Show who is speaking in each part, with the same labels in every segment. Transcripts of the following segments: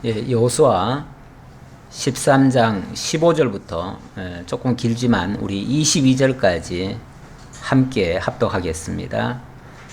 Speaker 1: 여호수아 13장 15절부터 조금 길지만 우리 22절까지 함께 합독하겠습니다.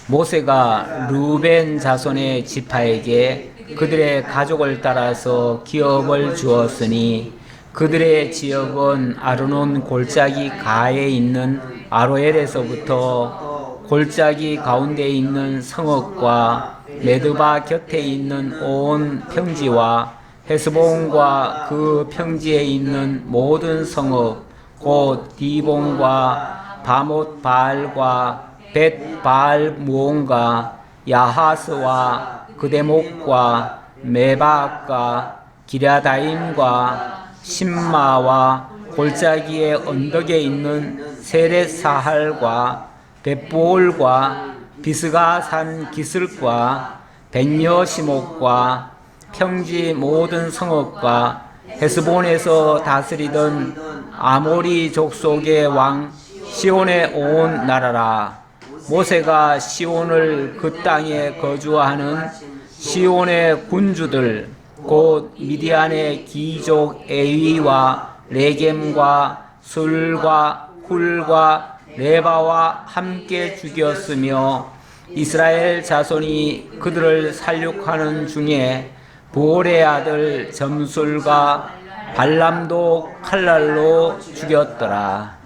Speaker 1: 모세가 르우벤 자손의 지파에게 그들의 가족을 따라서 기업을 주었으니 그들의 지역은 아르논 골짜기 가에 있는 아로엘에서부터 골짜기 가운데 있는 성읍과 메드바 곁에 있는 온 평지와 헤스본과 그 평지에 있는 모든 성읍 곧 디본과 바못 바알과 벳 바알 무온과 야하스와 그대목과 메바과 기랴다임과 신마와 골짜기의 언덕에 있는 세렛사할과 벳보올과 비스가산 기슬과 벤여시목과 평지 모든 성읍과 헤스본에서 다스리던 아모리 족속의 왕 시온의 온 나라라. 모세가 시온을 그 땅에 거주하는 시온의 군주들 곧 미디안의 기족 에위와 레겜과 술과 훌과 레바와 함께 죽였으며 이스라엘 자손이 그들을 살육하는 중에 보올의 아들 점술과 발람도 칼날로 죽였더라.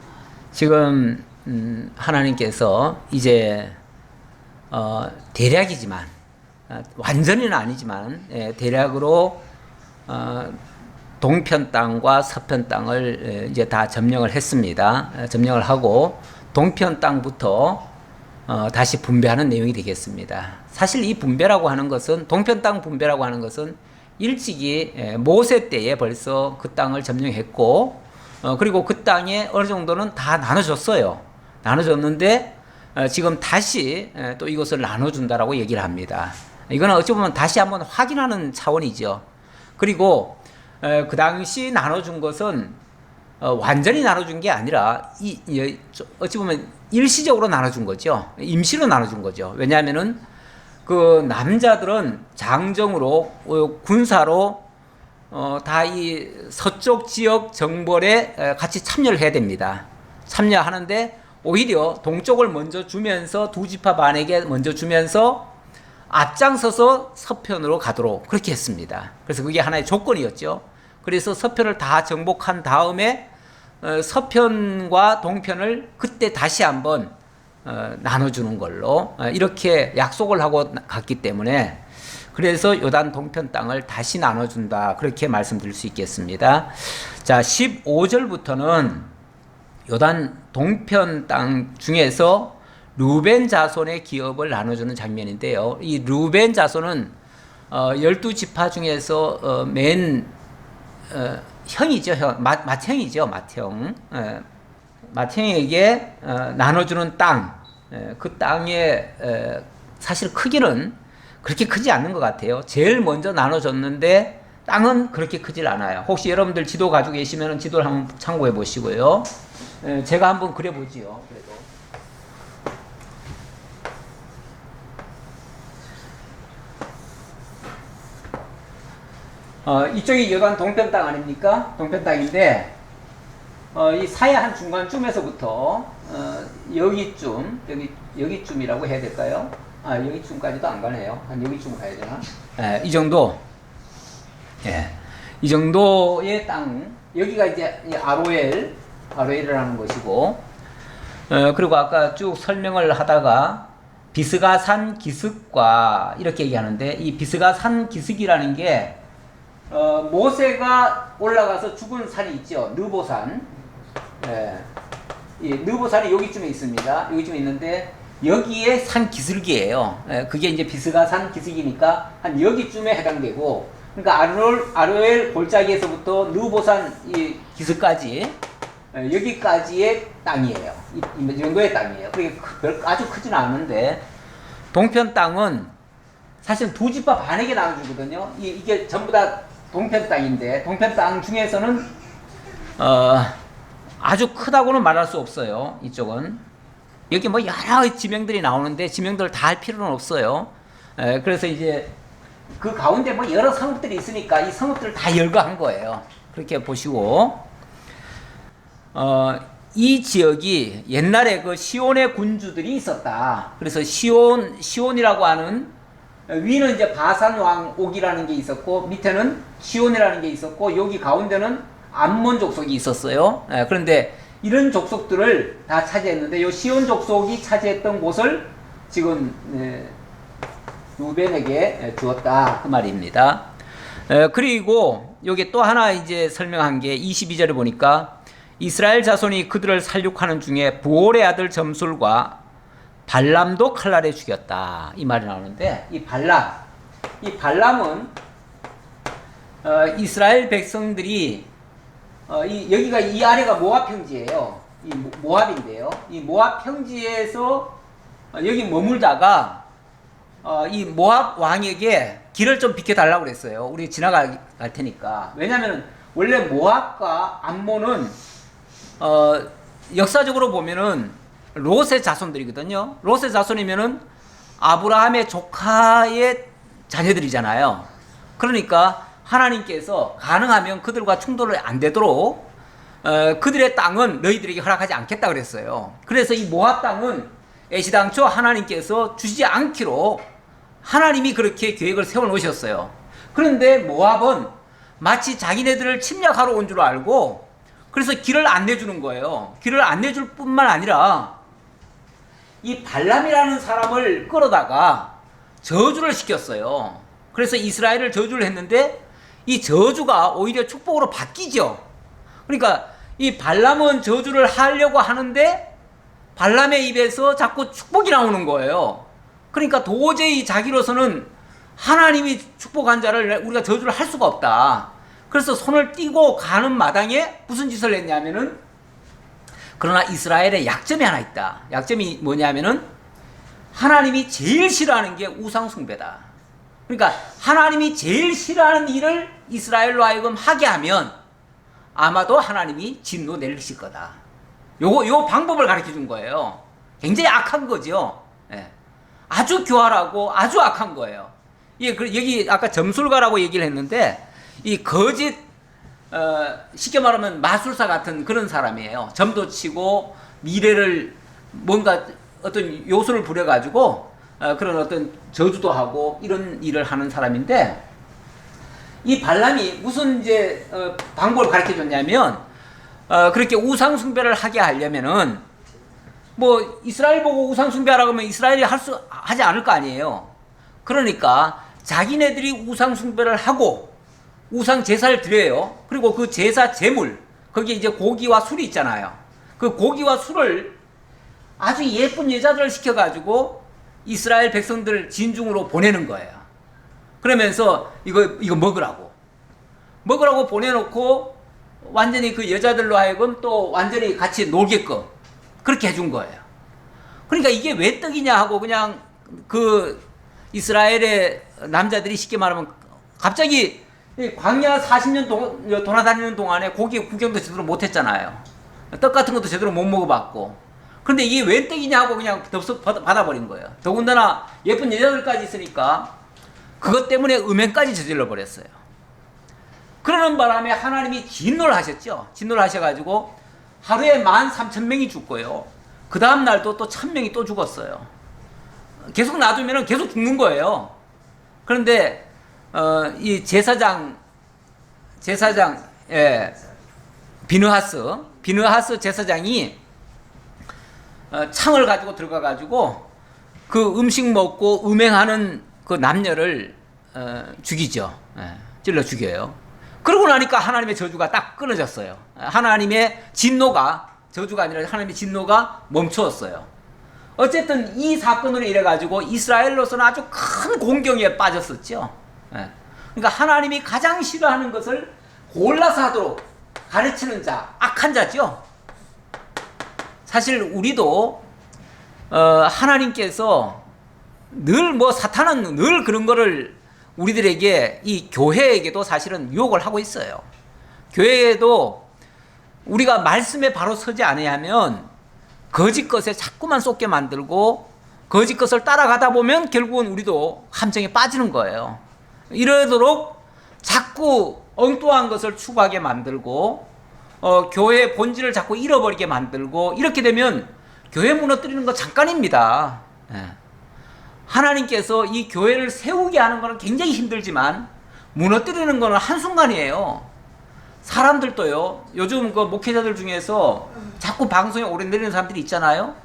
Speaker 1: 지금 하나님께서 이제 대략이지만 완전히는 아니지만 대략으로 동편 땅과 서편 땅을 이제 다 점령을 했습니다. 점령을 하고 동편 땅부터 다시 분배하는 내용이 되겠습니다. 사실 이 분배라고 하는 것은 동편 땅 분배라고 하는 것은 일찍이 모세 때에 벌써 그 땅을 점령했고 그리고 그 땅에 어느 정도는 다 나눠줬어요. 나눠줬는데 지금 다시 또 이것을 나눠준다라고 얘기를 합니다. 이거는 어찌 보면 다시 한번 확인하는 차원이죠. 그리고 그 당시 나눠준 것은 완전히 나눠준 게 아니라 어찌 보면 일시적으로 나눠준 거죠. 임시로 나눠준 거죠. 왜냐하면은 그 남자들은 장정으로 군사로 다 이 서쪽 지역 정벌에 같이 참여를 해야 됩니다. 참여하는데 오히려 동쪽을 먼저 주면서 두 지파 반에게 먼저 주면서 앞장서서 서편으로 가도록 그렇게 했습니다. 그래서 그게 하나의 조건이었죠. 그래서 서편을 다 정복한 다음에 서편과 동편을 그때 다시 한번 나눠주는 걸로 이렇게 약속을 하고 갔기 때문에 그래서 요단 동편 땅을 다시 나눠준다 그렇게 말씀드릴 수 있겠습니다. 자, 15절부터는 요단 동편 땅 중에서 르우벤 자손의 기업을 나눠주는 장면인데요. 이 르우벤 자손은 12지파 중에서 맨 형이죠. 맏형이죠. 맏형. 맏형에게 나눠주는 땅. 그 땅의 사실 크기는 그렇게 크지 않는 것 같아요. 제일 먼저 나눠줬는데 땅은 그렇게 크질 않아요. 혹시 여러분들 지도 가지고 계시면 지도를 한번 참고해 보시고요. 제가 한번 그려보지요. 그래도. 이쪽이 여간 동편 땅 아닙니까? 동편 땅인데 이 사해 한 중간쯤에서부터 여기쯤 여기쯤이라고 해야 될까요? 여기쯤까지도 안 가네요. 한 여기쯤 가야 되나? 이 정도. 예. 이 정도의 땅. 여기가 이제 아로엘이라는 것이고, 그리고 아까 쭉 설명을 하다가 비스가산 기슭과 이렇게 얘기하는데 이 비스가산 기슭이라는 게 모세가 올라가서 죽은 산이 있죠. 느보산. 이 느보산이 여기쯤에 있습니다. 여기쯤에 있는데 여기에 산 기슭이에요. 그게 이제 비스가산 기슭이니까 한 여기쯤에 해당되고, 그러니까 아로엘 골짜기에서부터 느보산 이 기슭까지 여기까지의 땅이에요. 이 정도의 땅이에요. 그게 아주 크지는 않은데 동편 땅은 사실 두 지파 반에게 나눠주거든요. 이게 전부 다 동편 땅인데 동편 땅 중에서는 아주 크다고는 말할 수 없어요. 이쪽은 여기 뭐 여러 지명들이 나오는데 지명들을 다 할 필요는 없어요. 그래서 이제 그 가운데 뭐 여러 성읍들이 있으니까 이 성읍들을 다 열거한 거예요. 그렇게 보시고, 이 지역이 옛날에 그 시온의 군주들이 있었다. 그래서 시온이라고 하는, 위는 이제 바산 왕 옥이라는 게 있었고, 밑에는 시온이라는 게 있었고, 여기 가운데는 암몬 족속이 있었어요. 그런데 이런 족속들을 다 차지했는데, 이 시온 족속이 차지했던 곳을 지금 루벤에게 주었다, 그 말입니다. 그리고 여기 또 하나 이제 설명한 게 22절에 보니까 이스라엘 자손이 그들을 살육하는 중에 부올의 아들 점술과 발람도 칼날에 죽였다, 이 말이 나오는데, 이 발람은 이스라엘 백성들이 여기가 이 아래가 모압 평지예요. 이 모압인데요. 이 모압 평지에서 여기 머물다가 이 모압 왕에게 길을 좀 비켜달라고 그랬어요. 우리 지나갈 테니까. 왜냐하면 원래 모압과 암몬은 역사적으로 보면은 롯의 자손들이거든요. 롯의 자손이면은 아브라함의 조카의 자녀들이잖아요. 그러니까 하나님께서 가능하면 그들과 충돌이 안 되도록 그들의 땅은 너희들에게 허락하지 않겠다 그랬어요. 그래서 이 모압 땅은 애시당초 하나님께서 주시지 않기로 하나님이 그렇게 계획을 세워 놓으셨어요. 그런데 모압은 마치 자기네들을 침략하러 온 줄 알고 그래서 길을 안 내주는 거예요. 길을 안 내줄 뿐만 아니라 이 발람이라는 사람을 끌어다가 저주를 시켰어요. 그래서 이스라엘을 저주를 했는데 이 저주가 오히려 축복으로 바뀌죠. 그러니까 이 발람은 저주를 하려고 하는데 발람의 입에서 자꾸 축복이 나오는 거예요. 그러니까 도저히 자기로서는 하나님이 축복한 자를 우리가 저주를 할 수가 없다. 그래서 손을 띄고 가는 마당에 무슨 짓을 했냐면은, 그러나 이스라엘의 약점이 하나 있다. 약점이 뭐냐면은 하나님이 제일 싫어하는 게 우상숭배다. 그러니까 하나님이 제일 싫어하는 일을 이스라엘로 하여금 하게 하면 아마도 하나님이 진노 내리실 거다. 요 방법을 가르쳐 준 거예요. 굉장히 악한 거죠. 예. 아주 교활하고 아주 악한 거예요. 예, 여기 아까 점술가라고 얘기를 했는데, 이 거짓, 쉽게 말하면 마술사 같은 그런 사람이에요. 점도 치고 미래를 뭔가 어떤 요소를 부려가지고 그런 어떤 저주도 하고 이런 일을 하는 사람인데, 이 발람이 무슨 이제 방법을 가르쳐 줬냐면, 그렇게 우상숭배를 하게 하려면은 뭐 이스라엘 보고 우상숭배하라고 하면 이스라엘이 하지 않을 거 아니에요. 그러니까 자기네들이 우상숭배를 하고 우상 제사를 드려요. 그리고 그 제사 제물, 거기에 이제 고기와 술이 있잖아요. 그 고기와 술을 아주 예쁜 여자들을 시켜가지고 이스라엘 백성들 진중으로 보내는 거예요. 그러면서 이거 먹으라고 보내놓고 완전히 그 여자들로 하여금 또 완전히 같이 놀게끔 그렇게 해준 거예요. 그러니까 이게 왜 떡이냐 하고 그냥 그 이스라엘의 남자들이 쉽게 말하면 갑자기 광야 40년 돌아다니는 동안에 고기 구경도 제대로 못했잖아요. 떡 같은 것도 제대로 못 먹어봤고. 그런데 이게 왜 떡이냐 하고 그냥 덥석 받아버린 거예요. 더군다나 예쁜 여자들까지 있으니까 그것 때문에 음행까지 저질러 버렸어요. 그러는 바람에 하나님이 진노를 하셨죠. 진노를 하셔가지고 하루에 13,000명이 죽고요. 그 다음 날도 또 1,000명이 또 죽었어요. 계속 놔두면 계속 죽는 거예요. 그런데 이 제사장 비느하스 제사장이 창을 가지고 들어가가지고 그 음식 먹고 음행하는 그 남녀를 죽이죠. 찔러 죽여요. 그러고 나니까 하나님의 저주가 딱 끊어졌어요. 하나님의 진노가, 저주가 아니라 하나님의 진노가 멈추었어요. 어쨌든 이 사건으로 인해가지고 이스라엘로서는 아주 큰 공경에 빠졌었죠. 그러니까 하나님이 가장 싫어하는 것을 골라서 하도록 가르치는 자, 악한 자죠. 사실 우리도 하나님께서 늘 사탄은 늘 그런 거를 우리들에게, 이 교회에게도 사실은 유혹을 하고 있어요. 교회에도 우리가 말씀에 바로 서지 않으면 거짓 것에 자꾸만 쏟게 만들고 거짓 것을 따라가다 보면 결국은 우리도 함정에 빠지는 거예요. 이러도록 자꾸 엉뚱한 것을 추구하게 만들고 교회의 본질을 자꾸 잃어버리게 만들고 이렇게 되면 교회 무너뜨리는 거 잠깐입니다. 예. 하나님께서 이 교회를 세우게 하는 것은 굉장히 힘들지만 무너뜨리는 것은 한순간이에요. 사람들도요, 요즘 그 목회자들 중에서 자꾸 방송에 오래 내리는 사람들이 있잖아요.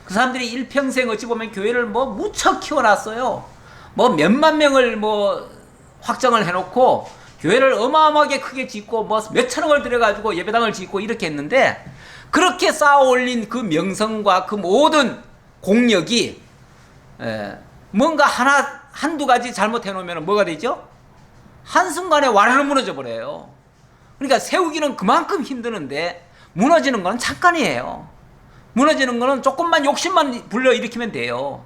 Speaker 1: 그 사람들이 일평생 어찌 보면 교회를 뭐 무척 키워놨어요. 뭐 몇만 명을 뭐 확정을 해놓고 교회를 어마어마하게 크게 짓고 뭐 몇천억을 들여가지고 예배당을 짓고 이렇게 했는데 그렇게 쌓아 올린 그 명성과 그 모든 공력이 뭔가 한두 가지 잘못해 놓으면 뭐가 되죠? 한순간에 와르르 무너져 버려요. 그러니까 세우기는 그만큼 힘드는데 무너지는 건 잠깐이에요. 무너지는 거는 조금만 욕심만 불러일으키면 돼요.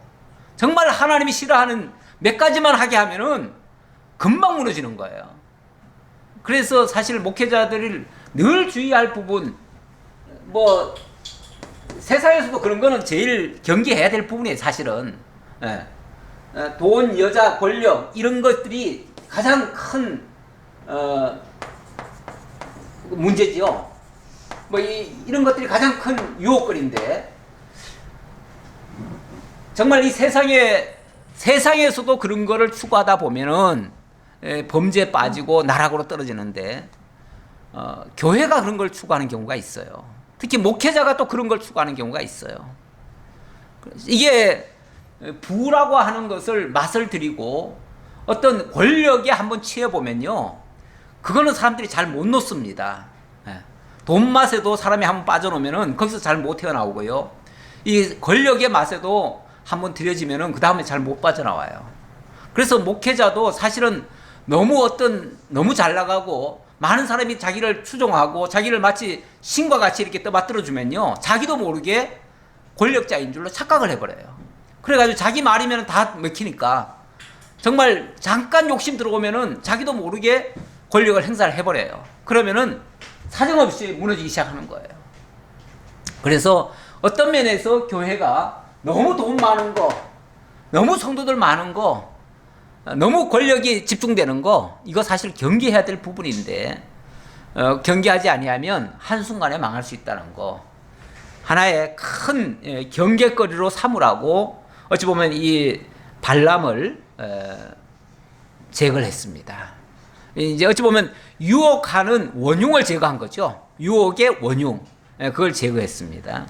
Speaker 1: 정말 하나님이 싫어하는 몇 가지만 하게 하면은 금방 무너지는 거예요. 그래서 사실 목회자들이 늘 주의할 부분, 뭐 세상에서도 그런 거는 제일 경계해야 될 부분이에요. 사실은 돈, 여자, 권력 이런 것들이 가장 큰 문제지요. 뭐 이런 것들이 가장 큰 유혹거리인데 정말 이 세상에서도 그런 거를 추구하다 보면은 범죄에 빠지고 나락으로 떨어지는데 교회가 그런 걸 추구하는 경우가 있어요. 특히 목회자가 또 그런 걸 추구하는 경우가 있어요. 이게 부라고 하는 것을 맛을 들이고 어떤 권력에 한번 취해보면요, 그거는 사람들이 잘 못 놓습니다. 돈 맛에도 사람이 한번 빠져놓으면은 거기서 잘 못 헤어나오고요, 이 권력의 맛에도 한번 들여지면은 그 다음에 잘 못 빠져나와요. 그래서 목회자도 사실은 너무 잘 나가고 많은 사람이 자기를 추종하고 자기를 마치 신과 같이 이렇게 떠받들어 주면요, 자기도 모르게 권력자인 줄로 착각을 해버려요. 그래가지고 자기 말이면 다 먹히니까 정말 잠깐 욕심 들어오면은 자기도 모르게 권력을 행사를 해버려요. 그러면은 사정없이 무너지기 시작하는 거예요. 그래서 어떤 면에서 교회가 너무 돈 많은 거, 너무 성도들 많은 거, 너무 권력이 집중되는 거, 이거 사실 경계해야 될 부분인데 경계하지 아니하면 한순간에 망할 수 있다는 거, 하나의 큰 경계거리로 삼으라고 어찌 보면 이 발람을 제거를 했습니다. 이제 어찌 보면 유혹하는 원흉을 제거한 거죠. 유혹의 원흉, 그걸 제거했습니다.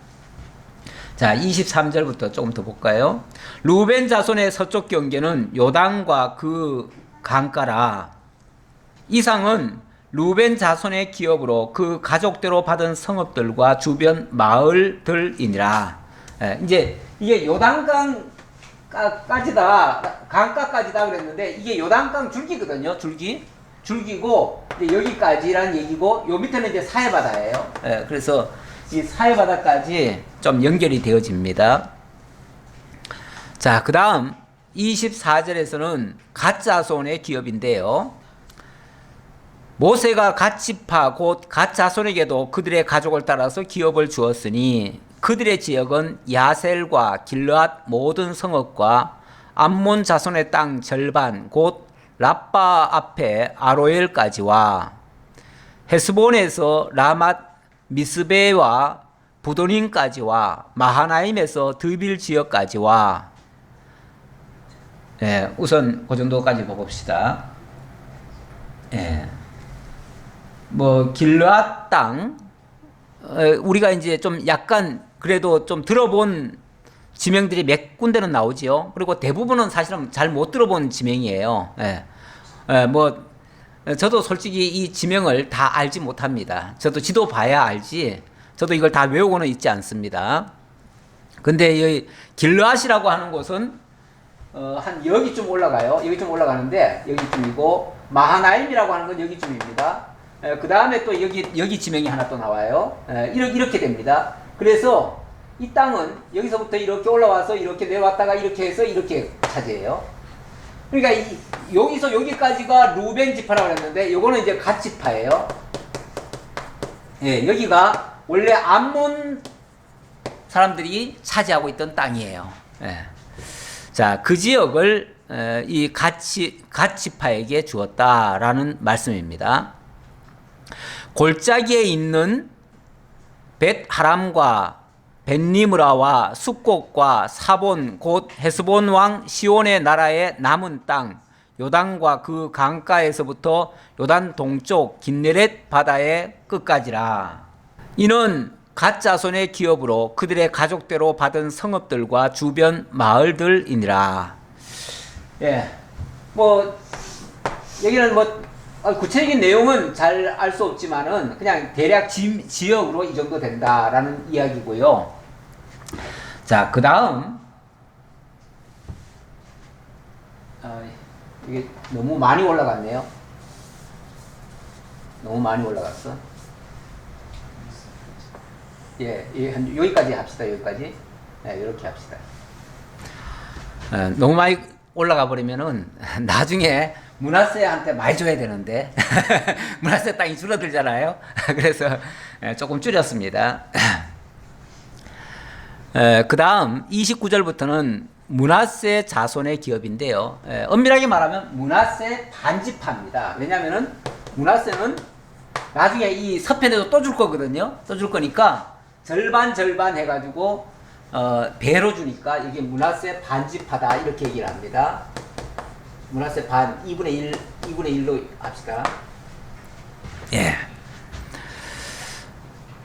Speaker 1: 자, 23절부터 조금 더 볼까요? 루벤 자손의 서쪽 경계는 요단과 그 강가라. 이상은 루벤 자손의 기업으로 그 가족대로 받은 성읍들과 주변 마을들이니라. 이제 이게 요단강까지다, 강가까지다 그랬는데 이게 요단강 줄기거든요. 줄기고 이제 여기까지란 얘기고, 요 밑에는 이제 사해바다예요. 그래서 이 사해바다까지 좀 연결이 되어집니다. 자, 그 다음 24절에서는 갓 자손의 기업인데요. 모세가 갓 지파 곧 갓 자손에게도 그들의 가족을 따라서 기업을 주었으니 그들의 지역은 야셀과 길르앗 모든 성읍과 암몬 자손의 땅 절반 곧 라빠 앞에 아로엘까지와 헤스본에서 라맛 미스베와 부도닌까지와 마하나임에서 드빌 지역까지와, 우선 그 정도까지 봅시다. 뭐 길르앗 땅, 우리가 이제 좀 약간 그래도 좀 들어본 지명들이 몇 군데는 나오지요. 그리고 대부분은 사실은 잘 못 들어본 지명이에요. 뭐 저도 솔직히 이 지명을 다 알지 못합니다. 저도 지도 봐야 알지 저도 이걸 다 외우고는 있지 않습니다. 근데 이 길르앗이라고 하는 곳은 한 여기쯤 올라가요. 여기쯤 올라가는데 여기쯤이고, 마하나임이라고 하는 건 여기쯤입니다. 그 다음에 또 여기 지명이 하나 또 나와요. 이렇게 됩니다. 그래서 이 땅은 여기서부터 이렇게 올라와서 이렇게 내려왔다가 이렇게 해서 이렇게 차지해요. 그러니까 여기서 여기까지가 루벤 지파라고 했는데 요거는 이제 갓 지파예요. 여기가 원래 암몬 사람들이 차지하고 있던 땅이에요. 자, 그 지역을 이 갓지파에게 주었다라는 말씀입니다. 골짜기에 있는 벳하람과 벳니므라와 숫곳과 사본 곧 헤스본 왕 시온의 나라의 남은 땅 요단과 그 강가에서부터 요단 동쪽 긴네렛 바다의 끝까지라. 이는 갓 자손의 기업으로 그들의 가족대로 받은 성읍들과 주변 마을들이니라. 예, 뭐 여기는 뭐 구체적인 내용은 잘 알 수 없지만은 그냥 대략 지역으로 이 정도 된다라는 이야기고요. 자, 그 다음 이게 너무 많이 올라갔네요. 너무 많이 올라갔어. 예, 여기까지 합시다. 여기까지. 네, 이렇게 합시다. 너무 많이 올라가 버리면은 나중에 므낫세한테 많이 줘야 되는데 므낫세 땅이 줄어들잖아요. 그래서 조금 줄였습니다. 그 다음 29절부터는 므낫세 자손의 기업인데요. 엄밀하게 말하면 므낫세 반지파입니다. 왜냐하면은 므낫세는 나중에 이 서편에도 또 줄 거거든요. 또 줄 거니까 절반 해가지고 배로 주니까 이게 므낫세 반지파다 이렇게 얘기를 합니다. 므낫세 반 2분의 1로 합시다. 예.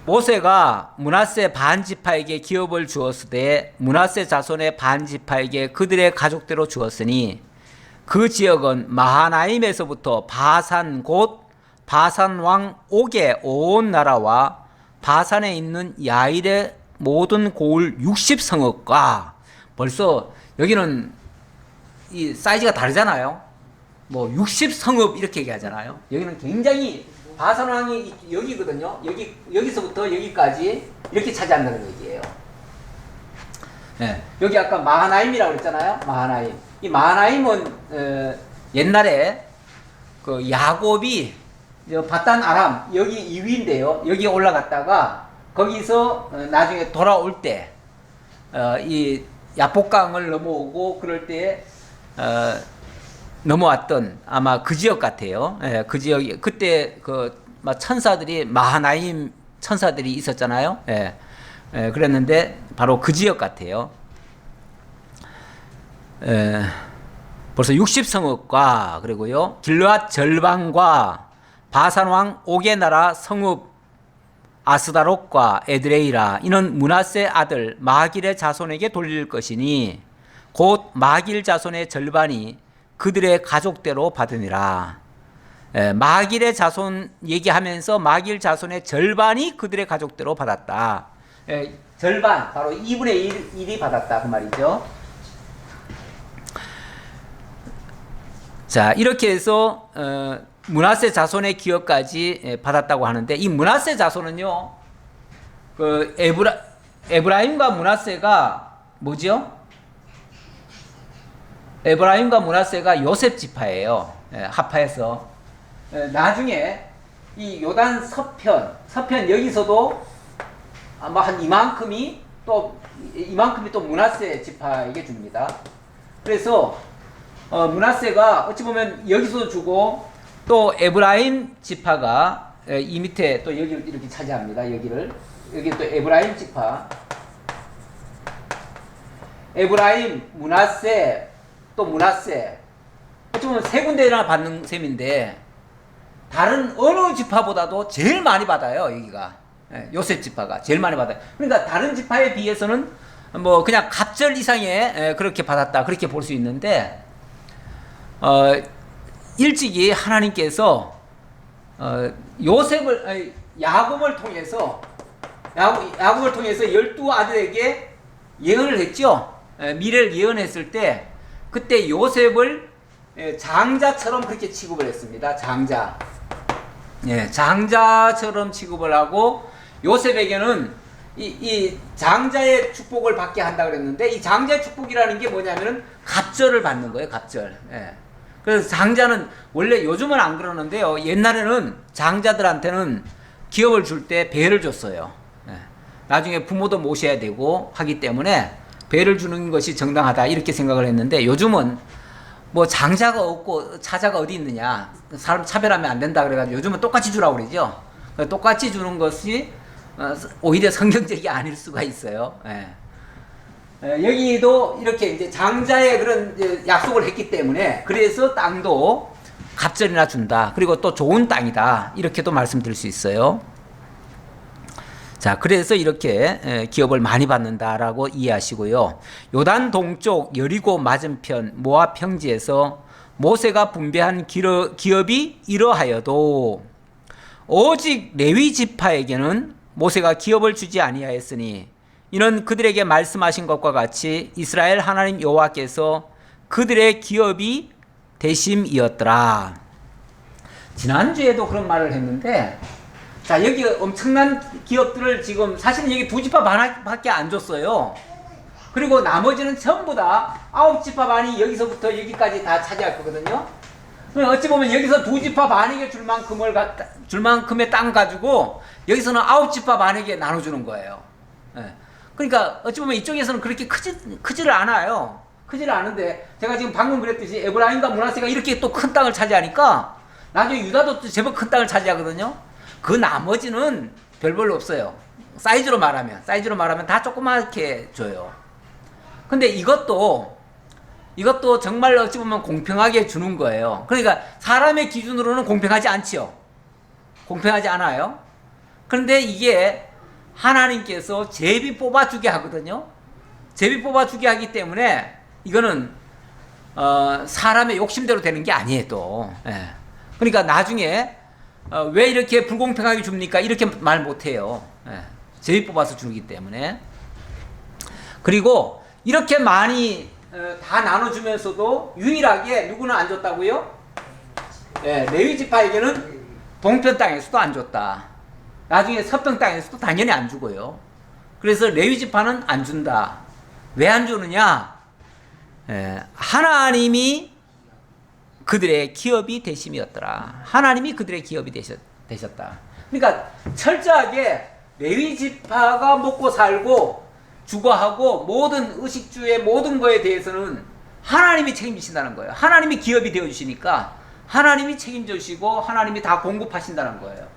Speaker 1: 모세가 므낫세 반지파에게 기업을 주었으되 므낫세 자손의 반지파에게 그들의 가족대로 주었으니 그 지역은 마하나임에서부터 바산 곧 바산 왕 옥의 온 나라와 바산에 있는 야일의 모든 고을 60성읍과 벌써 여기는 이 사이즈가 다르잖아요. 뭐 60성읍 이렇게 얘기하잖아요. 여기는 굉장히 바산 왕이 여기거든요. 여기서부터 여기까지 이렇게 차지한다는 얘기예요. 네, 여기 아까 마하나임이라고 그랬잖아요. 마하나임. 이 마하나임은 옛날에 그 야곱이 바단 아람 여기 2위인데요. 여기 올라갔다가 거기서 나중에 돌아올 때 이 야복강을 넘어오고 그럴 때 넘어왔던 아마 그 지역 같아요. 예, 그 지역 그때 그 천사들이 마하나임 천사들이 있었잖아요. 예, 그랬는데 바로 그 지역 같아요. 벌써 60성읍과 그리고요 길르앗 절반과 바산 왕 옥의 나라 성읍 아스다롯과 에드레이라 이는 므낫세 아들 마길의 자손에게 돌릴 것이니 곧 마길 자손의 절반이 그들의 가족대로 받으니라. 마길의 자손 얘기하면서 마길 자손의 절반이 그들의 가족대로 받았다. 절반 바로 2분의 1이 받았다 그 말이죠. 자, 이렇게 해서 므낫세 자손의 기업까지 받았다고 하는데 이 므낫세 자손은요 그 에브라임과 므낫세가 뭐죠? 에브라임과 므낫세가 요셉 지파예요. 합하여서 나중에 이 요단 서편 여기서도 아마 한 이만큼이 또 므낫세 지파에게 줍니다. 그래서 므낫세가 어찌 보면 여기서도 주고 또 에브라임 지파가 이 밑에 또 여기를 이렇게 차지합니다. 여기 또 에브라임 지파, 에브라임, 므낫세, 또 므낫세 어찌 보면 세 군데나 받는 셈인데 다른 어느 지파보다도 제일 많이 받아요. 여기가 요셉 지파가 제일 많이 받아요. 그러니까 다른 지파에 비해서는 뭐 그냥 갑절 이상의 그렇게 받았다 그렇게 볼 수 있는데 일찍이 하나님께서 야곱을 통해서 12아들에게 예언을 했죠. 미래를 예언했을 때 그때 요셉을 장자처럼 그렇게 취급을 했습니다. 장자. 장자처럼 취급을 하고 요셉에게는 이 장자의 축복을 받게 한다 그랬는데 이 장자의 축복이라는 게 뭐냐면은 갑절을 받는 거예요. 갑절. 그래서 장자는 원래 요즘은 안 그러는데요. 옛날에는 장자들한테는 기업을 줄 때 배를 줬어요. 나중에 부모도 모셔야 되고 하기 때문에 배를 주는 것이 정당하다 이렇게 생각을 했는데 요즘은 뭐 장자가 없고 차자가 어디 있느냐, 사람 차별하면 안 된다 그래가지고 요즘은 똑같이 주라고 그러죠. 똑같이 주는 것이 오히려 성경적이 아닐 수가 있어요. 예. 여기도 이렇게 이제 장자의 그런 이제 약속을 했기 때문에 그래서 땅도 갑절이나 준다. 그리고 또 좋은 땅이다. 이렇게도 말씀드릴 수 있어요. 자, 그래서 이렇게 기업을 많이 받는다라고 이해하시고요. 요단 동쪽 여리고 맞은편 모압 평지에서 모세가 분배한 기업이 이러하여도 오직 레위 지파에게는 모세가 기업을 주지 아니하였으니 이는 그들에게 말씀하신 것과 같이 이스라엘 하나님 여호와께서 그들의 기업이 되심이었더라. 지난주에도 그런 말을 했는데, 자, 여기 엄청난 기업들을 지금 사실은 여기 2지파 반밖에 안 줬어요. 그리고 나머지는 전부 다 9지파 반이 여기서부터 여기까지 다 차지할 거거든요. 어찌 보면 여기서 2지파 반에게 줄 만큼의 땅 가지고 여기서는 9지파 반에게 나눠주는 거예요. 예. 그러니까 어찌 보면 이쪽에서는 그렇게 크지를 않아요. 크지를 않은데 제가 지금 방금 그랬듯이 에브라임과 므낫세가 이렇게 또 큰 땅을 차지하니까 나중에 유다도 또 제법 큰 땅을 차지하거든요. 그 나머지는 별로 없어요. 사이즈로 말하면 다 조그맣게 줘요. 근데 이것도 정말 어찌 보면 공평하게 주는 거예요. 그러니까 사람의 기준으로는 공평하지 않지요. 공평하지 않아요. 그런데 이게 하나님께서 제비 뽑아주게 하거든요. 제비 뽑아주게 하기 때문에 이거는 사람의 욕심대로 되는 게 아니에요 또. 예. 그러니까 나중에 왜 이렇게 불공평하게 줍니까? 이렇게 말 못해요. 예. 제비 뽑아서 주기 때문에. 그리고 이렇게 많이 다 나눠주면서도 유일하게 누구는 안 줬다고요? 예, 레위 지파에게는 동편 땅에서도 안 줬다. 나중에 서편 땅에서도 당연히 안 주고요. 그래서 레위 지파는 안 준다. 왜 안 주느냐? 하나님이 그들의 기업이 되심이었더라. 하나님이 그들의 기업이 되셨다. 그러니까 철저하게 레위 지파가 먹고 살고 주거하고 모든 의식주의 모든 거에 대해서는 하나님이 책임지신다는 거예요. 하나님이 기업이 되어주시니까 하나님이 책임져 주시고 하나님이 다 공급하신다는 거예요.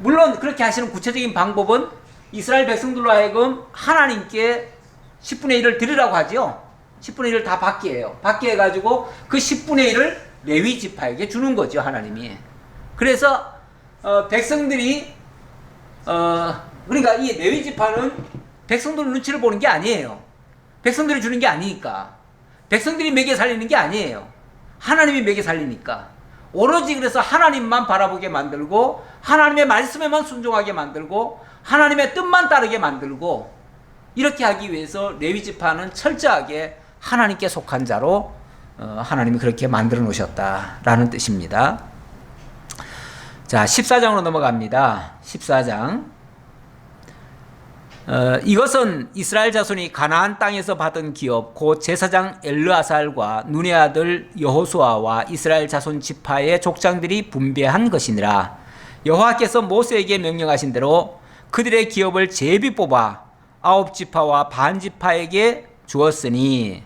Speaker 1: 물론 그렇게 하시는 구체적인 방법은 이스라엘 백성들로 하여금 하나님께 10분의 1을 드리라고 하죠. 10분의 1을 다 받게 해요. 받게 해가지고 그 10분의 1을 레위 지파에게 주는 거죠, 하나님이. 그래서 백성들이 그러니까 이 레위 지파는 백성들 눈치를 보는 게 아니에요. 백성들이 주는 게 아니니까. 백성들이 먹여 살리는 게 아니에요. 하나님이 먹여 살리니까. 오로지 그래서 하나님만 바라보게 만들고 하나님의 말씀에만 순종하게 만들고 하나님의 뜻만 따르게 만들고 이렇게 하기 위해서 레위 지파는 철저하게 하나님께 속한 자로 하나님이 그렇게 만들어 놓으셨다라는 뜻입니다. 자, 14장으로 넘어갑니다. 14장. 이것은 이스라엘 자손이 가나안 땅에서 받은 기업 곧 제사장 엘르아살과 눈의 아들 여호수아와 이스라엘 자손 지파의 족장들이 분배한 것이니라. 여호와께서 모세에게 명령하신 대로 그들의 기업을 제비 뽑아 9지파와 반지파에게 주었으니,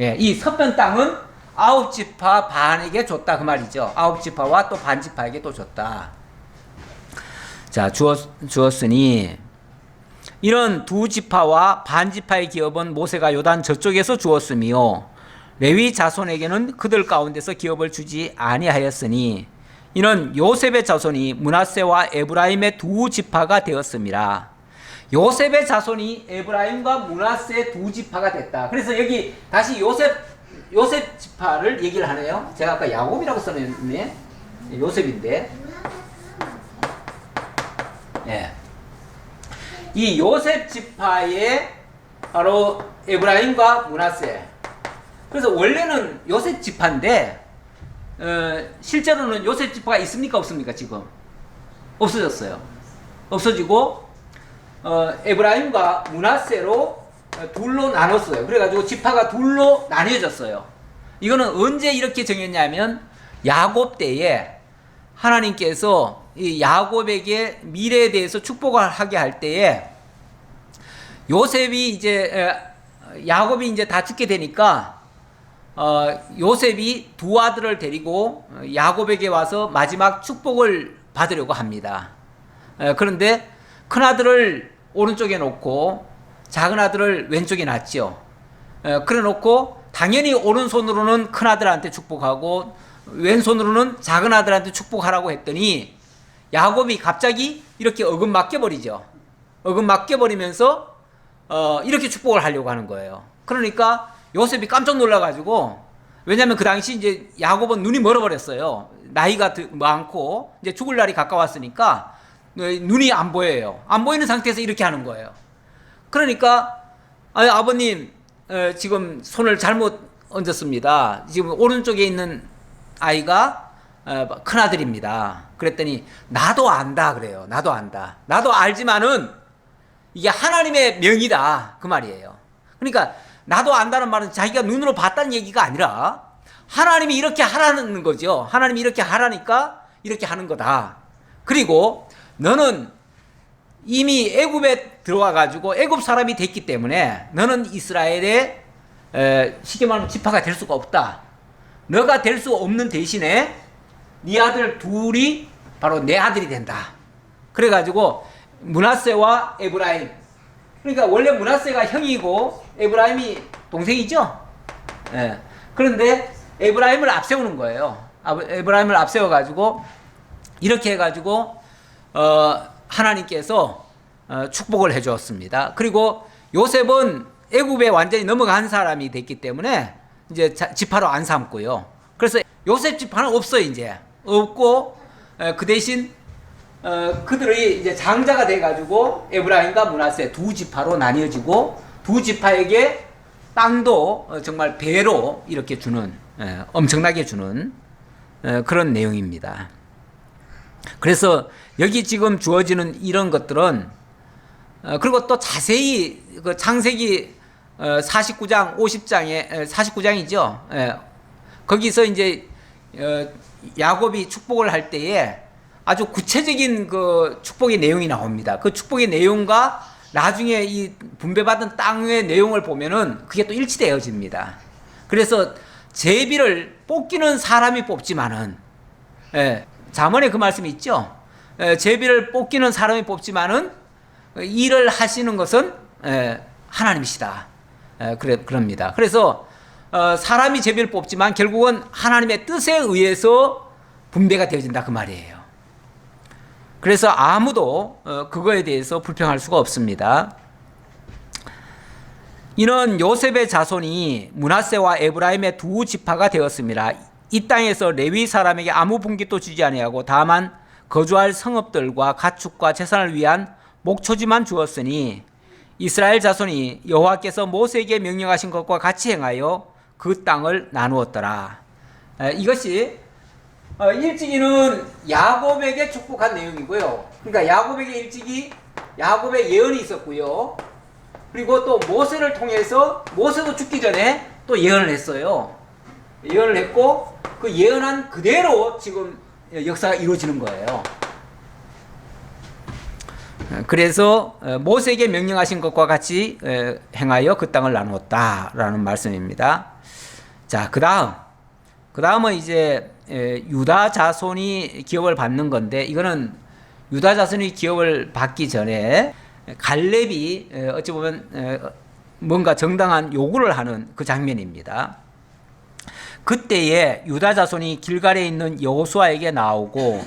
Speaker 1: 예, 이 서편 땅은 9지파 반에게 줬다 그 말이죠. 9지파와 또 반지파에게 또 줬다. 자, 주었으니 이런 2지파와 반지파의 기업은 모세가 요단 저쪽에서 주었으며 레위 자손에게는 그들 가운데서 기업을 주지 아니하였으니 이는 요셉의 자손이 므낫세와 에브라임의 2지파가 되었습니다. 요셉의 자손이 에브라임과 므낫세의 2지파가 됐다. 그래서 여기 다시 요셉 지파를 얘기를 하네요. 제가 아까 야곱이라고 써놨네. 요셉인데. 예. 이 요셉 지파의 바로 에브라임과 므낫세. 그래서 원래는 요셉 지파인데 실제로는 요셉 지파가 있습니까 없습니까 지금? 없어졌어요. 없어지고 에브라임과 므낫세로 둘로 나눴어요. 그래가지고 지파가 둘로 나뉘어졌어요. 이거는 언제 이렇게 정했냐면 야곱 때에 하나님께서 이 야곱에게 미래에 대해서 축복을 하게 할 때에 야곱이 이제 다 죽게 되니까 요셉이 두 아들을 데리고 야곱에게 와서 마지막 축복을 받으려고 합니다. 그런데 큰 아들을 오른쪽에 놓고 작은 아들을 왼쪽에 놨죠. 그래 놓고 당연히 오른손으로는 큰 아들한테 축복하고 왼손으로는 작은 아들한테 축복하라고 했더니 야곱이 갑자기 이렇게 어긋맞게 버리죠. 어긋맞게 버리면서 이렇게 축복을 하려고 하는 거예요. 그러니까 요셉이 깜짝 놀라가지고, 왜냐면 그 당시 이제 야곱은 눈이 멀어버렸어요. 나이가 많고 이제 죽을 날이 가까웠으니까 눈이 안 보여요. 안 보이는 상태에서 이렇게 하는 거예요. 그러니까 아버님 지금 손을 잘못 얹었습니다. 지금 오른쪽에 있는 아이가 큰 아들입니다. 그랬더니 나도 안다 그래요. 나도 안다. 나도 알지만은 이게 하나님의 명이다 그 말이에요. 그러니까 나도 안다는 말은 자기가 눈으로 봤다는 얘기가 아니라 하나님이 이렇게 하라는 거죠. 하나님이 이렇게 하라니까 이렇게 하는 거다. 그리고 너는 이미 애굽에 들어와 가지고 애굽 사람이 됐기 때문에 너는 이스라엘의 쉽게 말하면 지파가 될 수가 없다. 너가 될 수 없는 대신에 네 아들 둘이 바로 내 아들이 된다. 그래가지고 므낫세와 에브라임, 그러니까 원래 므낫세가 형이고 에브라임이 동생이죠. 그런데 에브라임을 앞세우는 거예요. 에브라임을 앞세워가지고 이렇게 해가지고 하나님께서 축복을 해주었습니다. 그리고 요셉은 애굽에 완전히 넘어간 사람이 됐기 때문에 이제 지파로 안 삼고요. 그래서 요셉 지파는 없어요. 이제 없고 그 대신 그들이 이제 장자가 돼가지고 에브라임과 므낫세 두 지파로 나뉘어지고 두 지파에게 땅도 정말 배로 이렇게 주는, 엄청나게 주는 그런 내용입니다. 그래서 여기 지금 주어지는 이런 것들은 그리고 또 자세히 그 창세기 49장 50장에 49장이죠. 거기서 이제 야곱이 축복을 할 때에 아주 구체적인 그 축복의 내용이 나옵니다. 그 축복의 내용과 나중에 이 분배받은 땅의 내용을 보면은 그게 또 일치되어집니다. 그래서 제비를 뽑기는 사람이 뽑지만은, 잠언에 그 말씀이 있죠. 제비를 뽑기는 사람이 뽑지만은 일을 하시는 것은 하나님이시다. 그럽니다. 그래서 사람이 제비를 뽑지만 결국은 하나님의 뜻에 의해서 분배가 되어진다 그 말이에요. 그래서 아무도 그거에 대해서 불평할 수가 없습니다. 이는 요셉의 자손이 므낫세와 에브라임의 두 지파가 되었습니다. 이 땅에서 레위 사람에게 아무 분깃도 주지 아니하고 다만 거주할 성읍들과 가축과 재산을 위한 목초지만 주었으니 이스라엘 자손이 여호와께서 모세에게 명령하신 것과 같이 행하여 그 땅을 나누었더라. 이것이 일찍이는 야곱에게 축복한 내용이고요. 그러니까 야곱에게 일찍이 야곱의 예언이 있었고요. 그리고 또 모세를 통해서 모세도 죽기 전에 또 예언을 했어요. 예언을 했고 그 예언한 그대로 지금 역사가 이루어지는 거예요. 그래서 모세에게 명령하신 것과 같이 행하여 그 땅을 나누었다라는 말씀입니다. 자, 그 다음은 이제 유다 자손이 기업을 받는 건데, 이거는 유다 자손이 기업을 받기 전에 갈렙이 어찌 보면 뭔가 정당한 요구를 하는 그 장면입니다. 그때에 유다 자손이 길갈에 있는 여호수아에게 나오고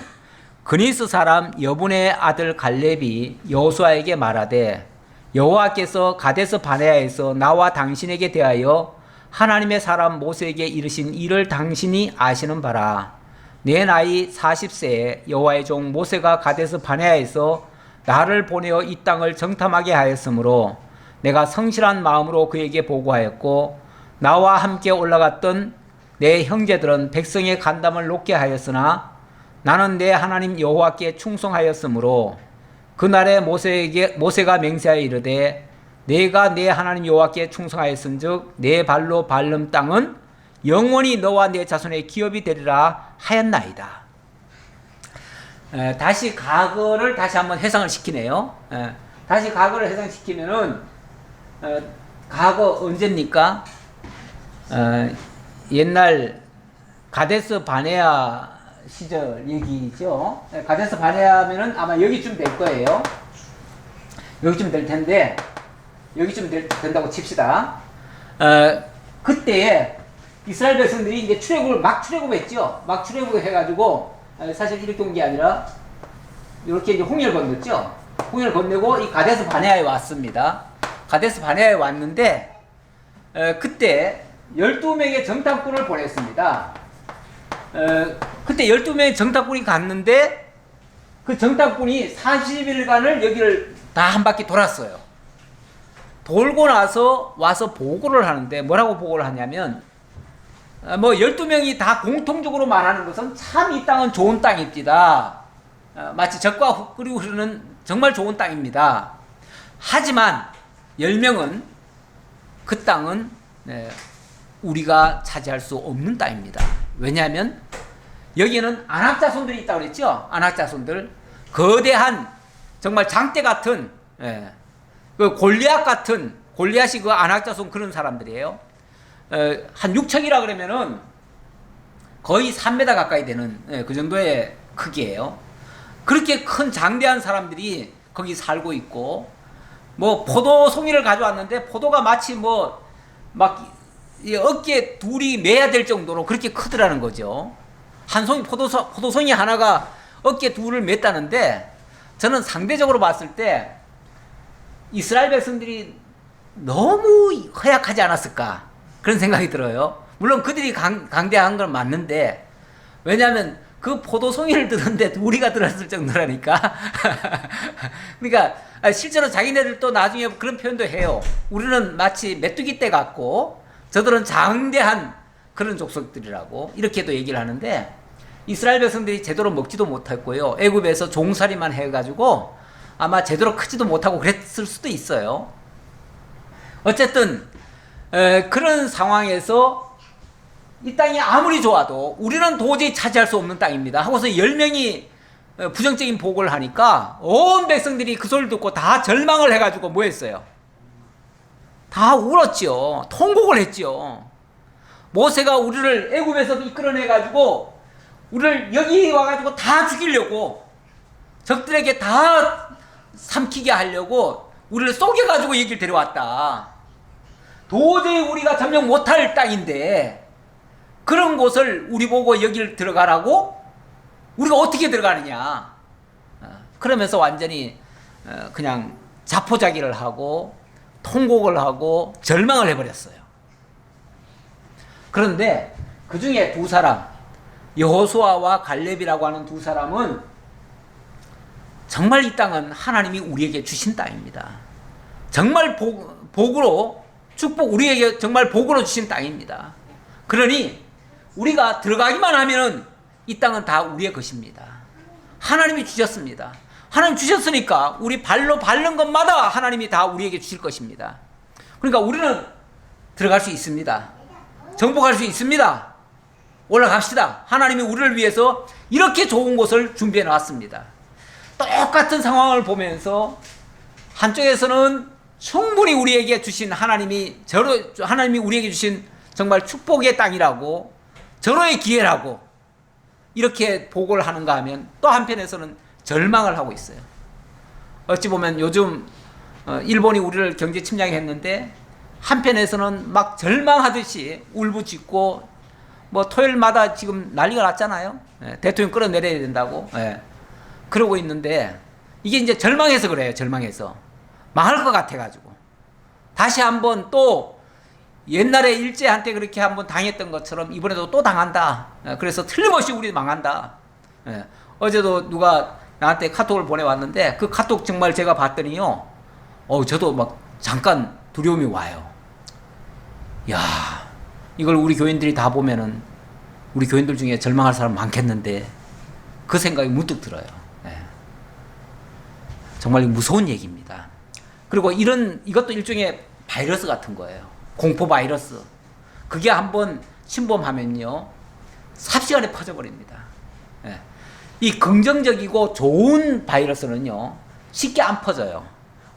Speaker 1: 그니스 사람 여분의 아들 갈렙이 여호수아에게 말하되 여호와께서 가데스 바네아에서 나와 당신에게 대하여 하나님의 사람 모세에게 이르신 일을 당신이 아시는 바라. 내 나이 40세에 여호와의 종 모세가 가데스 바네아에서 나를 보내어 이 땅을 정탐하게 하였으므로 내가 성실한 마음으로 그에게 보고하였고 나와 함께 올라갔던 내 형제들은 백성의 간담을 높게 하였으나 나는 내 하나님 여호와께 충성하였으므로 그날에 모세가 맹세하여 이르되 내가 내 하나님 여호와께 충성하였은즉 내 발로 밟는 땅은 영원히 너와 내 자손의 기업이 되리라 하였나이다. 다시 과거를 다시 한번 해상을 시키네요. 다시 과거를 해상시키면은 과거 언제입니까? 옛날 가데스 바네아 시절 얘기죠. 가데스 바네아면은 아마 여기쯤 될 거예요. 여기쯤 될 텐데, 여기쯤 된다고 칩시다. 그때 이스라엘 백성들이 이제 막 출애굽했죠. 막 출애굽해가지고, 사실 이렇게 온 게 아니라, 이렇게 이제 홍해를 건넜죠. 홍해를 건너고 이 가데스 바네아에 왔습니다. 가데스 바네아에 왔는데, 그때 12명의 정탐꾼을 보냈습니다. 그때 12명의 정탐꾼이 갔는데, 그 정탐꾼이 40일간을 여기를 다 한 바퀴 돌았어요. 돌고 나서 와서 보고를 하는데, 뭐라고 보고를 하냐면, 12명이 다 공통적으로 말하는 것은 참 이 땅은 좋은 땅입니다. 마치 적과 흙 흐르는 정말 좋은 땅입니다. 하지만 10명은 그 땅은 우리가 차지할 수 없는 땅입니다. 왜냐하면 여기에는 아낙 자손들이 있다고 그랬죠. 아낙 자손들, 거대한 정말 장대 같은, 그 골리앗 같은, 골리앗이 그 아낙 자손 그런 사람들이에요. 한 6척이라 그러면은 거의 3m 가까이 되는 그 정도의 크기예요. 그렇게 큰 장대한 사람들이 거기 살고 있고, 뭐 포도 송이를 가져왔는데 포도가 마치 뭐 막 어깨 둘이 매야 될 정도로 그렇게 크더라는 거죠. 한 송이 포도송이 하나가 어깨 둘을 맸다는데, 저는 상대적으로 봤을 때 이스라엘 백성들이 너무 허약하지 않았을까 그런 생각이 들어요. 물론 그들이 강대한 건 맞는데, 왜냐하면 그 포도송이를 드는데 우리가 들었을 정도라니까. 그러니까 실제로 자기네들도 나중에 그런 표현도 해요. 우리는 마치 메뚜기 떼 같고 저들은 장대한 그런 족속들이라고 이렇게도 얘기를 하는데, 이스라엘 백성들이 제대로 먹지도 못했고요. 애굽에서 종살이만 해가지고 아마 제대로 크지도 못하고 그랬을 수도 있어요. 어쨌든 그런 상황에서 이 땅이 아무리 좋아도 우리는 도저히 차지할 수 없는 땅입니다 하고서 10명이 부정적인 보고를 하니까 온 백성들이 그 소리를 듣고 다 절망을 해가지고 뭐 했어요? 다 울었죠. 통곡을 했죠. 모세가 우리를 애굽에서 이끌어내가지고 우리를 여기 와가지고 다 죽이려고, 적들에게 다 삼키게 하려고 우리를 속여가지고 여기를 데려왔다. 도저히 우리가 점령 못할 땅인데 그런 곳을 우리 보고 여기를 들어가라고? 우리가 어떻게 들어가느냐? 그러면서 완전히 그냥 자포자기를 하고 통곡을 하고 절망을 해버렸어요. 그런데 그 중에 두 사람, 여호수아와 갈렙이라고 하는 두 사람은 정말 이 땅은 하나님이 우리에게 주신 땅입니다. 정말 복으로, 축복, 우리에게 정말 복으로 주신 땅입니다. 그러니 우리가 들어가기만 하면은 이 땅은 다 우리의 것입니다. 하나님이 주셨습니다. 하나님 주셨으니까 우리 발로 밟는 것마다 하나님이 다 우리에게 주실 것입니다. 그러니까 우리는 들어갈 수 있습니다. 정복할 수 있습니다. 올라갑시다. 하나님이 우리를 위해서 이렇게 좋은 곳을 준비해 놨습니다. 똑같은 상황을 보면서 한쪽에서는 충분히 우리에게 주신 하나님이 우리에게 주신 정말 축복의 땅이라고, 절호의 기회라고 이렇게 보고를 하는가 하면, 또 한편에서는 절망을 하고 있어요. 어찌 보면 요즘 일본이 우리를 경제 침략했는데 한편에서는 막 절망하듯이 울부짖고, 뭐 토요일마다 지금 난리가 났잖아요. 대통령 끌어내려야 된다고. 그러고 있는데 이게 이제 절망해서 그래요. 절망해서 망할 것 같아가지고 다시 한번 또 옛날에 일제한테 그렇게 한번 당했던 것처럼 이번에도 또 당한다. 그래서 틀림없이 우리 망한다. 어제도 누가 나한테 카톡을 보내왔는데 그 카톡 정말 제가 봤더니요, 저도 막 잠깐 두려움이 와요. 야, 이걸 우리 교인들이 다 보면은 우리 교인들 중에 절망할 사람 많겠는데, 그 생각이 문득 들어요. 정말 무서운 얘기입니다. 그리고 이것도 일종의 바이러스 같은 거예요. 공포 바이러스. 그게 한번 침범하면요, 삽시간에 퍼져버립니다. 이 긍정적이고 좋은 바이러스는요, 쉽게 안 퍼져요.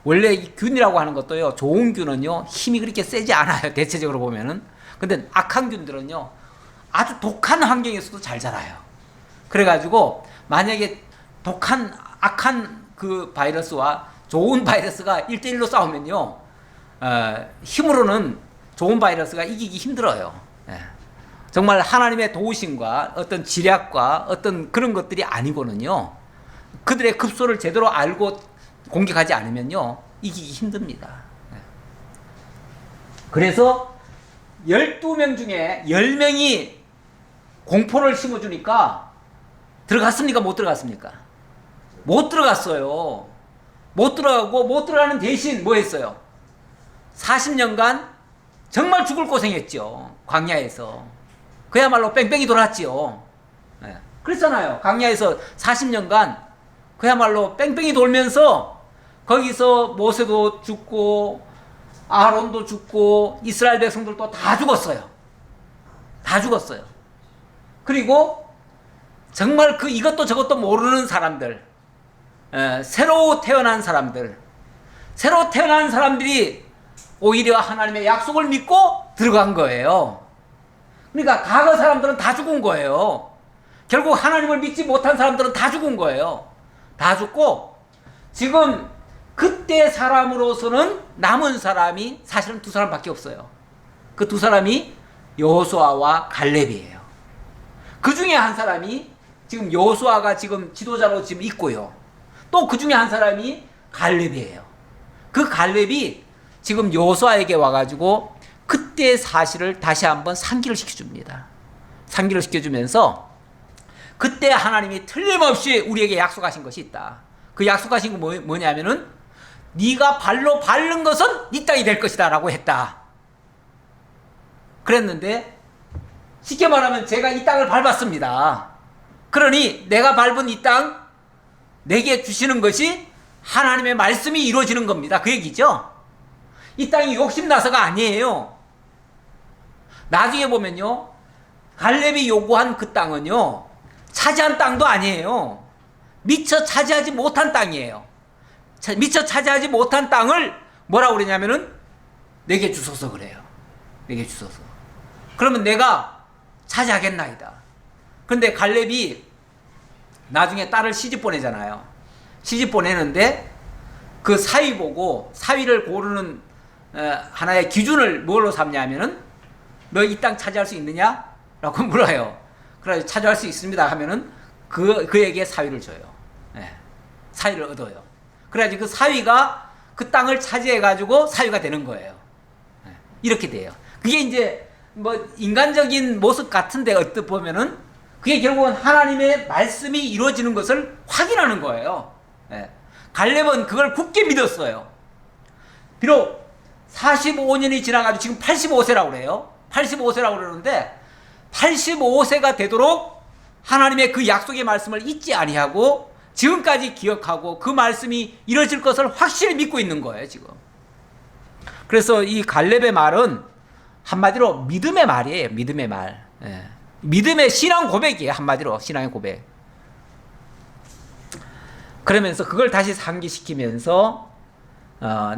Speaker 1: 원래 이 균이라고 하는 것도요, 좋은 균은요, 힘이 그렇게 세지 않아요. 대체적으로 보면은. 근데 악한 균들은요, 아주 독한 환경에서도 잘 자라요. 그래가지고, 만약에 악한 그 바이러스와 좋은 바이러스가 1대1로 싸우면요, 힘으로는 좋은 바이러스가 이기기 힘들어요. 예. 정말 하나님의 도우심과 어떤 지략과 어떤 그런 것들이 아니고는요, 그들의 급소를 제대로 알고 공격하지 않으면요, 이기기 힘듭니다. 예. 그래서 12명 중에 10명이 공포를 심어주니까 들어갔습니까? 못 들어갔습니까? 못 들어갔어요. 못 들어가고, 못 들어가는 대신 뭐 했어요? 40년간 정말 죽을 고생했죠. 광야에서. 그야말로 뺑뺑이 돌았지요. 네. 그랬잖아요. 광야에서 40년간 그야말로 뺑뺑이 돌면서 거기서 모세도 죽고 아론도 죽고 이스라엘 백성들도 다 죽었어요. 다 죽었어요. 그리고 정말 그 이것도 저것도 모르는 사람들, 새로 태어난 사람들이 오히려 하나님의 약속을 믿고 들어간 거예요. 그러니까 과거 사람들은 다 죽은 거예요. 결국 하나님을 믿지 못한 사람들은 다 죽은 거예요. 다 죽고 지금 그때 사람으로서는 남은 사람이 사실은 두 사람밖에 없어요. 그 두 사람이 여호수아와 갈렙이에요. 그 중에 한 사람이 지금 여호수아가 지금 지도자로 지금 있고요. 또 그 중에 한 사람이 갈렙이에요. 그 갈렙이 지금 여호수아에게 와가지고 그때의 사실을 다시 한번 상기를 시켜줍니다. 상기를 시켜주면서 그때 하나님이 틀림없이 우리에게 약속하신 것이 있다. 그 약속하신 거 뭐냐면은 네가 발로 밟는 것은 네 땅이 될 것이다 라고 했다. 그랬는데 쉽게 말하면 제가 이 땅을 밟았습니다. 그러니 내가 밟은 이 땅 내게 주시는 것이 하나님의 말씀이 이루어지는 겁니다. 그 얘기죠. 이 땅이 욕심나서가 아니에요. 나중에 보면요, 갈렙이 요구한 그 땅은요, 차지한 땅도 아니에요. 미처 차지하지 못한 땅이에요. 미처 차지하지 못한 땅을 뭐라고 그러냐면은 내게 주소서 그래요. 내게 주소서. 그러면 내가 차지하겠나이다. 그런데 갈렙이 나중에 딸을 시집 보내잖아요. 시집 보내는데 그 사위 보고 사위를 고르는 하나의 기준을 뭘로 삼냐면은 너 이 땅 차지할 수 있느냐? 라고 물어요. 그래서 차지할 수 있습니다 하면은 그에게 사위를 줘요. 네. 사위를 얻어요. 그래가지고 그 사위가 그 땅을 차지해가지고 사위가 되는 거예요. 네. 이렇게 돼요. 그게 이제 뭐 인간적인 모습 같은데 어떻게 보면은 그게 결국은 하나님의 말씀이 이루어지는 것을 확인하는 거예요. 네. 갈렙은 그걸 굳게 믿었어요. 비록 45년이 지나가지고 지금 85세라고 그래요. 85세라고 그러는데 85세가 되도록 하나님의 그 약속의 말씀을 잊지 아니하고 지금까지 기억하고 그 말씀이 이루어질 것을 확실히 믿고 있는 거예요, 지금. 그래서 이 갈렙의 말은 한마디로 믿음의 말이에요. 믿음의 말. 예. 믿음의 신앙 고백이에요. 한마디로 신앙의 고백. 그러면서 그걸 다시 상기시키면서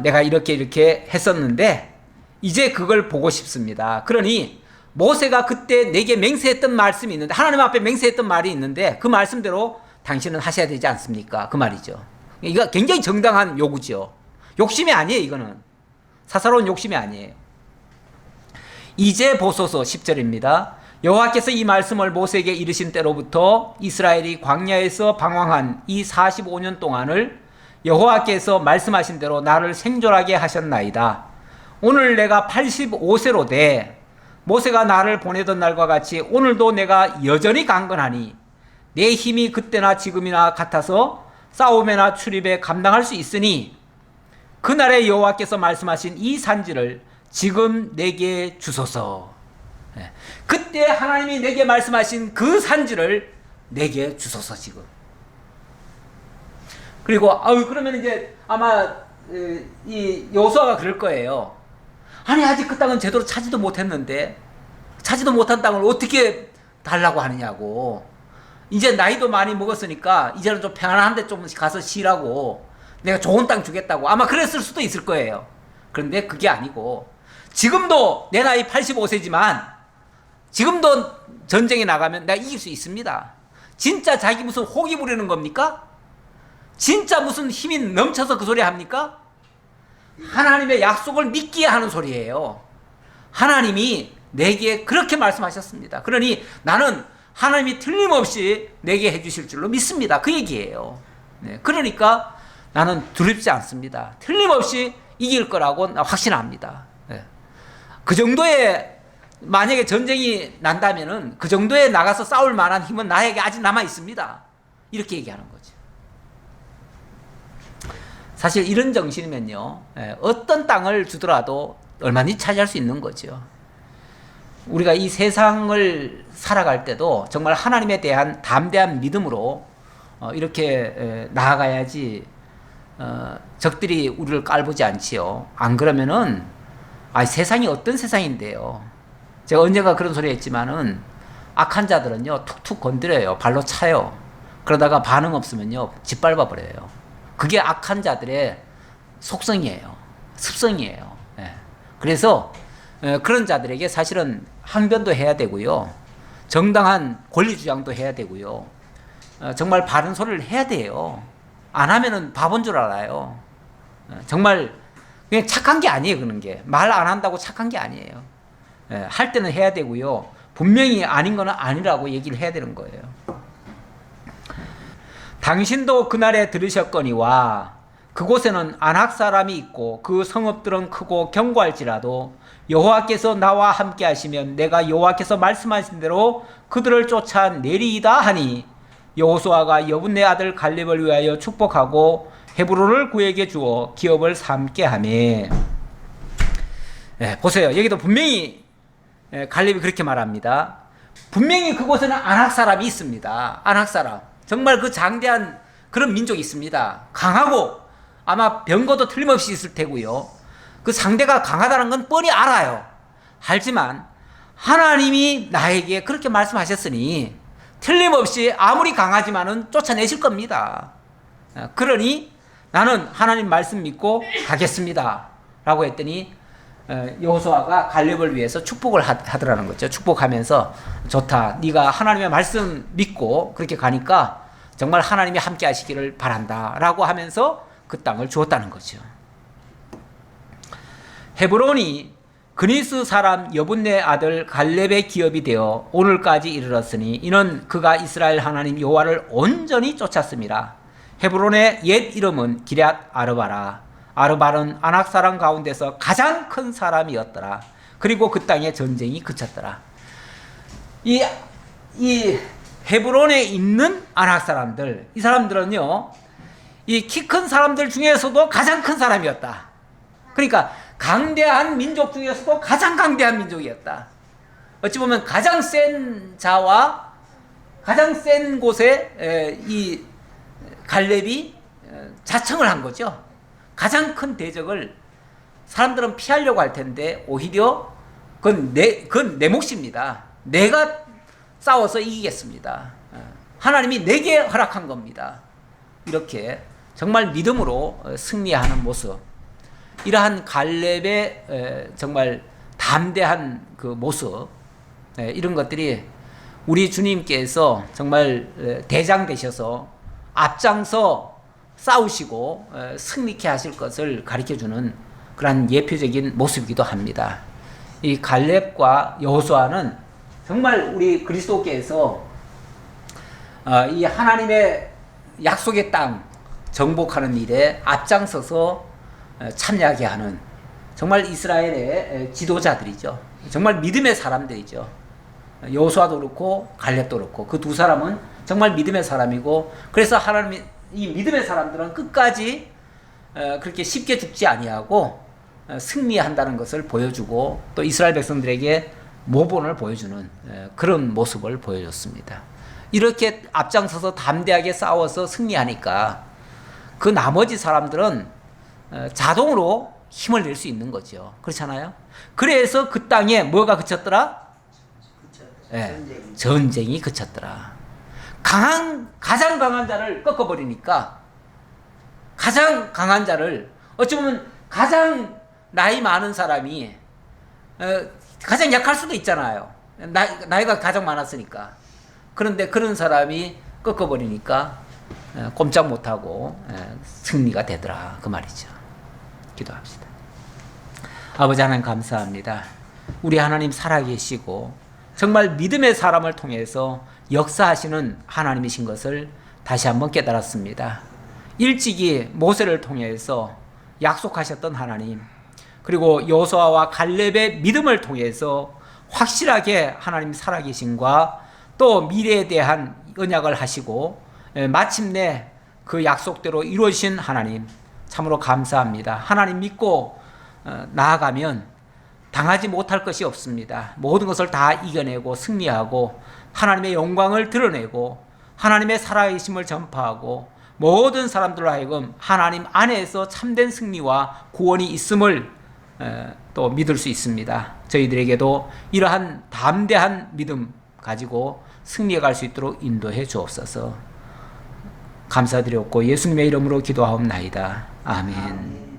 Speaker 1: 내가 이렇게 했었는데 이제 그걸 보고 싶습니다. 그러니 모세가 그때 내게 맹세했던 말씀이 있는데 하나님 앞에 맹세했던 말이 있는데 그 말씀대로 당신은 하셔야 되지 않습니까? 그 말이죠. 이거 굉장히 정당한 요구죠. 욕심이 아니에요. 이거는 사사로운 욕심이 아니에요. 이제 보소서 10절입니다. 여호와께서 이 말씀을 모세에게 이르신 때로부터 이스라엘이 광야에서 방황한 이 45년 동안을 여호와께서 말씀하신 대로 나를 생존하게 하셨나이다. 오늘 내가 85세로 돼 모세가 나를 보내던 날과 같이 오늘도 내가 여전히 강건하니 내 힘이 그때나 지금이나 같아서 싸움에나 출입에 감당할 수 있으니 그날에 여호와께서 말씀하신 이 산지를 지금 내게 주소서. 그때 하나님이 내게 말씀하신 그 산지를 내게 주소서 지금. 그리고 그러면 이제 아마 이 여호수아가 그럴 거예요. 아니 아직 그 땅은 제대로 차지도 못했는데 차지도 못한 땅을 어떻게 달라고 하느냐고. 이제 나이도 많이 먹었으니까 이제는 좀 편안한 데 좀 가서 쉬라고 내가 좋은 땅 주겠다고 아마 그랬을 수도 있을 거예요. 그런데 그게 아니고 지금도 내 나이 85세지만 지금도 전쟁에 나가면 내가 이길 수 있습니다. 진짜 자기 무슨 호기 부리는 겁니까? 진짜 무슨 힘이 넘쳐서 그 소리 합니까? 하나님의 약속을 믿기에 하는 소리예요. 하나님이 내게 그렇게 말씀하셨습니다. 그러니 나는 하나님이 틀림없이 내게 해주실 줄로 믿습니다. 그 얘기예요. 네, 그러니까 나는 두렵지 않습니다. 틀림없이 이길 거라고 확신합니다. 네. 그 정도의 만약에 전쟁이 난다면은 그 정도에 나가서 싸울 만한 힘은 나에게 아직 남아 있습니다. 이렇게 얘기하는 거죠. 사실 이런 정신이면요, 어떤 땅을 주더라도 얼마든지 차지할 수 있는 거죠. 우리가 이 세상을 살아갈 때도 정말 하나님에 대한 담대한 믿음으로 이렇게 나아가야지 적들이 우리를 깔보지 않지요. 안 그러면은 세상이 어떤 세상인데요. 제가 언젠가 그런 소리 했지만은 악한 자들은요 툭툭 건드려요. 발로 차요. 그러다가 반응 없으면요 짓밟아 버려요. 그게 악한 자들의 속성이에요. 습성이에요. 그래서 그런 자들에게 사실은 항변도 해야 되고요. 정당한 권리 주장도 해야 되고요. 정말 바른 소리를 해야 돼요. 안 하면은 바본 줄 알아요. 정말 그냥 착한 게 아니에요. 그런 게. 말 안 한다고 착한 게 아니에요. 할 때는 해야 되고요. 분명히 아닌 거는 아니라고 얘기를 해야 되는 거예요. 당신도 그날에 들으셨거니와 그곳에는 안악 사람이 있고 그 성읍들은 크고 견고할지라도 여호와께서 나와 함께 하시면 내가 여호와께서 말씀하신 대로 그들을 쫓아내리이다 하니 여호수아가 여분네 아들 갈렙을 위하여 축복하고 헤브론을 그에게 주어 기업을 삼게 하매. 보세요. 여기도 분명히 갈렙이 그렇게 말합니다. 분명히 그곳에는 안악 사람이 있습니다. 안악 사람. 정말 그 장대한 그런 민족이 있습니다. 강하고 아마 병거도 틀림없이 있을 테고요. 그 상대가 강하다는 건 뻔히 알아요. 알지만 하나님이 나에게 그렇게 말씀하셨으니 틀림없이 아무리 강하지만은 쫓아내실 겁니다. 그러니 나는 하나님 말씀 믿고 가겠습니다. 라고 했더니 여호수아가 갈렙을 위해서 축복을 하더라는 거죠. 축복하면서 좋다. 네가 하나님의 말씀 믿고 그렇게 가니까 정말 하나님이 함께 하시기를 바란다. 라고 하면서 그 땅을 주었다는 거죠. 헤브론이 그니스 사람 여분네 아들 갈렙의 기업이 되어 오늘까지 이르렀으니 이는 그가 이스라엘 하나님 여호와를 온전히 쫓았습니다. 헤브론의 옛 이름은 기럇 아르바라. 아르바는 아낙 사람 가운데서 가장 큰 사람이었더라. 그리고 그 땅에 전쟁이 그쳤더라. 이 헤브론에 있는 아낙 사람들, 이 사람들은요, 이 키 큰 사람들 중에서도 가장 큰 사람이었다. 그러니까 강대한 민족 중에서도 가장 강대한 민족이었다. 어찌 보면 가장 센 자와 가장 센 곳에 이 갈렙이 자청을 한 거죠. 가장 큰 대적을 사람들은 피하려고 할 텐데 오히려 그건 내 몫입니다. 내가 싸워서 이기겠습니다. 하나님이 내게 허락한 겁니다. 이렇게 정말 믿음으로 승리하는 모습, 이러한 갈렙의 정말 담대한 그 모습, 이런 것들이 우리 주님께서 정말 대장 되셔서 앞장서 싸우시고 승리케 하실 것을 가르쳐주는 그러한 예표적인 모습이기도 합니다. 이 갈렙과 여호수아는 정말 우리 그리스도께서 이 하나님의 약속의 땅 정복하는 일에 앞장서서 참여하게 하는 정말 이스라엘의 지도자들이죠. 정말 믿음의 사람들이죠. 여호수아도 그렇고 갈렙도 그렇고 그 두 사람은 정말 믿음의 사람이고, 그래서 하나님이 이 믿음의 사람들은 끝까지 그렇게 쉽게 죽지 아니하고 승리한다는 것을 보여주고 또 이스라엘 백성들에게 모본을 보여주는 그런 모습을 보여줬습니다. 이렇게 앞장서서 담대하게 싸워서 승리하니까 그 나머지 사람들은 자동으로 힘을 낼 수 있는 거죠. 그렇잖아요. 그래서 그 땅에 뭐가 그쳤더라? 전쟁이 그쳤더라. 가장 강한 자를 꺾어버리니까 가장 강한 자를, 어쩌면 가장 나이 많은 사람이 가장 약할 수도 있잖아요. 나이가 가장 많았으니까. 그런데 그런 사람이 꺾어버리니까 꼼짝 못하고 승리가 되더라, 그 말이죠. 기도합시다. 아버지 하나님 감사합니다. 우리 하나님 살아계시고 정말 믿음의 사람을 통해서 역사하시는 하나님이신 것을 다시 한번 깨달았습니다. 일찍이 모세를 통해서 약속하셨던 하나님, 그리고 여호수아와 갈렙의 믿음을 통해서 확실하게 하나님 살아계신과 또 미래에 대한 언약을 하시고 마침내 그 약속대로 이루어진 하나님, 참으로 감사합니다. 하나님 믿고 나아가면 당하지 못할 것이 없습니다. 모든 것을 다 이겨내고 승리하고 하나님의 영광을 드러내고 하나님의 살아계심을 전파하고 모든 사람들로 하여금 하나님 안에서 참된 승리와 구원이 있음을 또 믿을 수 있습니다. 저희들에게도 이러한 담대한 믿음 가지고 승리해 갈 수 있도록 인도해 주옵소서. 감사드렸고 예수님의 이름으로 기도하옵나이다. 아멘.